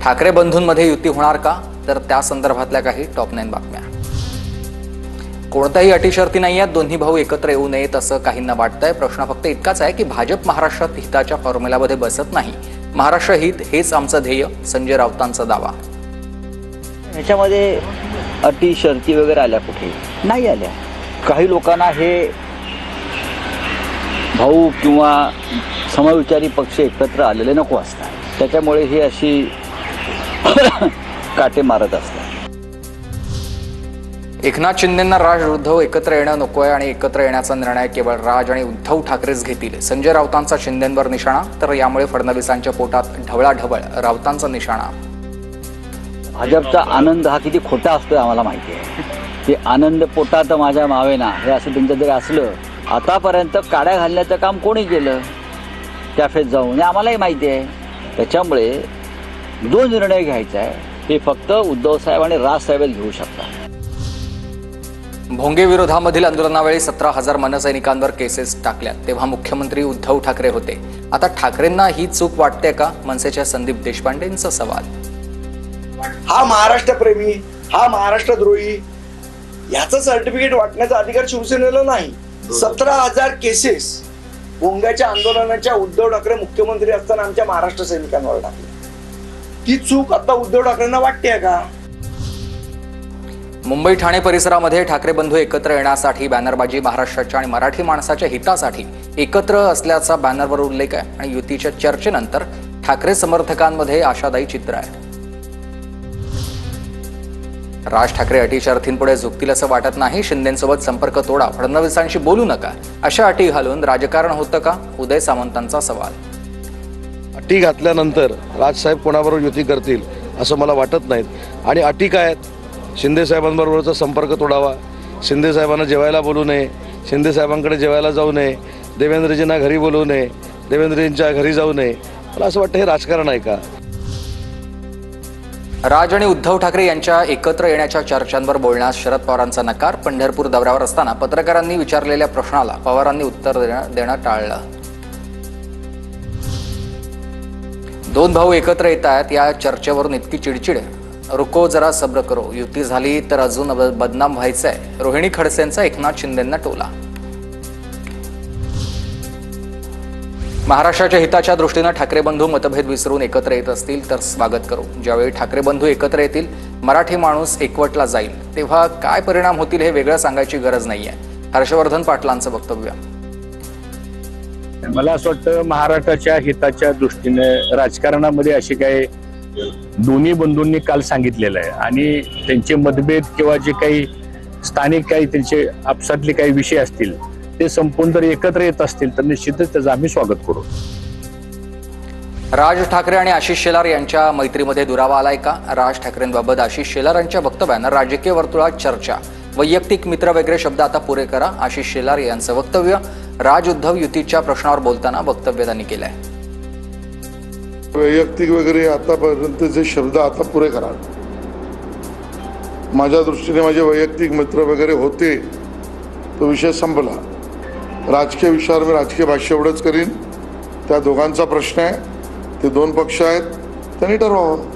ठाकरे बंधूंमध्ये युती होणार का, तर त्या संदर्भातल्या काही टॉप 9 बातम्या। कोणत्याही अटी शर्ती नाही आहेत, दोन्ही भाऊ एकत्र येऊ नयेत असं काहींना वाटतंय। प्रश्न फक्त इतकाच आहे की भाजप महाराष्ट्रात हिताच्या फॉर्म्युलामध्ये बसत नाही। महाराष्ट्र हित हेच आमचं ध्येय, संजय राऊतांचा दावा। ह्याच्यामध्ये अटी शर्ती वगैरे आल्या कुठे नाही आल्या। काही लोकांना हे भाऊ किंवा समविचारी पक्ष एकत्र आलेले नको असतात, त्याच्यामुळे हे अशी काटे मारत असतात। एकनाथ शिंदेंना राज उद्धव एकत्र येणं नकोय आणि एकत्र येण्याचा निर्णय केवळ राज आणि उद्धव ठाकरेच घेतील। संजय राऊतांचा शिंदेंवर निशाणा, तर यामुळे फडणवीसांच्या पोटात ढवळाढवळ, राऊतांचा निशाणा। भाजपचा आनंद हा किती खोटा असतो आम्हाला माहिती आहे। ते आनंद पोटात माझ्या मावेना हे असं त्यांच्या जरी असलं, आतापर्यंत काड्या घालण्याचं काम कोणी केलं कॅफेत जाऊन, हे आम्हालाही माहिती आहे। त्याच्यामुळे जो निर्णय घ्यायचा आहे ते फक्त उद्धव साहेब आणि राज साहेब घेऊ शकतात। भोंगे विरोधामधील आंदोलनावेळी 17,000 मनसैनिकांवर केसेस टाकल्या, तेव्हा मुख्यमंत्री उद्धव ठाकरे होते। आता ठाकरेंना ही चूक वाटते का, मनसेच्या संदीप देशपांडेंचा सवाल। हा महाराष्ट्रप्रेमी, हा महाराष्ट्रद्रोही याचं सर्टिफिकेट वाटण्याचा अधिकार शिवसेनेला नाही। 17,000 केसेस भोंग्याच्या आंदोलनाच्या उद्धव ठाकरे मुख्यमंत्री असताना आमच्या महाराष्ट्र सैनिकांवर टाकली। ती चूक आता उद्धव ठाकरेंना वाटते का? मुंबई ठाणे परिसरामध्ये ठाकरे बंधू एकत्र येण्यासाठी बॅनरबाजी, महाराष्ट्राच्या आणि मराठी माणसाच्या हितासाठी एकत्र असल्याचा बॅनरवर उल्लेख आहे आणि युतीच्या चर्चेनंतर ठाकरे समर्थकांमध्ये आशादायी चित्र आहे। राज ठाकरे अटी शर्थींपुढे झुकतील असं वाटत नाही। शिंदेंसोबत संपर्क तोडा, फडणवीसांशी बोलू नका, अशा अटी घालून राजकारण होतं का, उदय सामंतांचा सवाल। अटी घातल्यानंतर राजसाहेब कोणाबरोबर युती करतील असं मला वाटत नाही। आणि अटी काय आहेत? शिंदे साहेबांबरोबरचा संपर्क तोडावा, शिंदे साहेबांना जेवायला बोलू नये, शिंदे साहेबांकडे जेवायला जाऊ नये, देवेंद्रजींना घरी बोलवू नये, देवेंद्रजींच्या घरी जाऊ नये। मला असं वाटतं हे राजकारण आहे का? राज आणि उद्धव ठाकरे यांच्या एकत्र येण्याच्या चर्चांवर बोलण्यास शरद पवारांचा नकार। पंढरपूर दौऱ्यावर असताना पत्रकारांनी विचारलेल्या प्रश्नाला पवारांनी उत्तर देणं टाळलं। दोन भाऊ एकत्र येत आहेत, या चर्चेवरून इतकी चिडचिड, रुको जरा सब्र करो, युती झाली तर अजून बदनाम व्हायचंय, रोहिणी खडसेंचा एकनाथ शिंदेंना टोला। महाराष्ट्राच्या हिताच्या दृष्टीने ठाकरे बंधू मतभेद विसरून एकत्र येत असतील तर स्वागत करू। ज्यावेळी ठाकरे बंधू एकत्र येतील, मराठी माणूस एकवटला जाईल, तेव्हा काय परिणाम होतील हे वेगळं सांगायची गरज नाहीये। हर्षवर्धन पाटलांचं वक्तव्य। मला असं वाटतं महाराष्ट्राच्या हिताच्या दृष्टीने राजकारणामध्ये असे काही दोन्ही बंधूंनी काल सांगितलेलं आहे आणि त्यांचे मतभेद किंवा जे काही स्थानिक काही त्यांचे आपसातले काही विषय असतील ते संपूर्ण जर एकत्र येत असतील तर निश्चितच त्याचं आम्ही स्वागत करू। राज ठाकरे आणि आशिष शेलार यांच्या मैत्रीमध्ये दुरावा आलाय का? राज ठाकरेंबाबत आशिष शेलार यांच्या वक्तव्यानं राजकीय वर्तुळात चर्चा। वैयक्तिक मित्र वगैरे शब्द आता पुरे करा, आशिष शेलार यांचं वक्तव्य। राज उद्धव युतीच्या प्रश्नावर बोलताना वक्तव्य त्यांनी केलंय। वैयक्तिक वगैरे आतापर्यंतचे शब्द आता पुरे करा। माझ्या दृष्टीने माझे वैयक्तिक मित्र वगैरे होते, तो विषय संपला। राजकीय विषयावर मी राजकीय भाष्य एवढंच करीन। त्या दोघांचा प्रश्न आहे, ते दोन पक्ष आहेत, त्यांनी ठरवावं।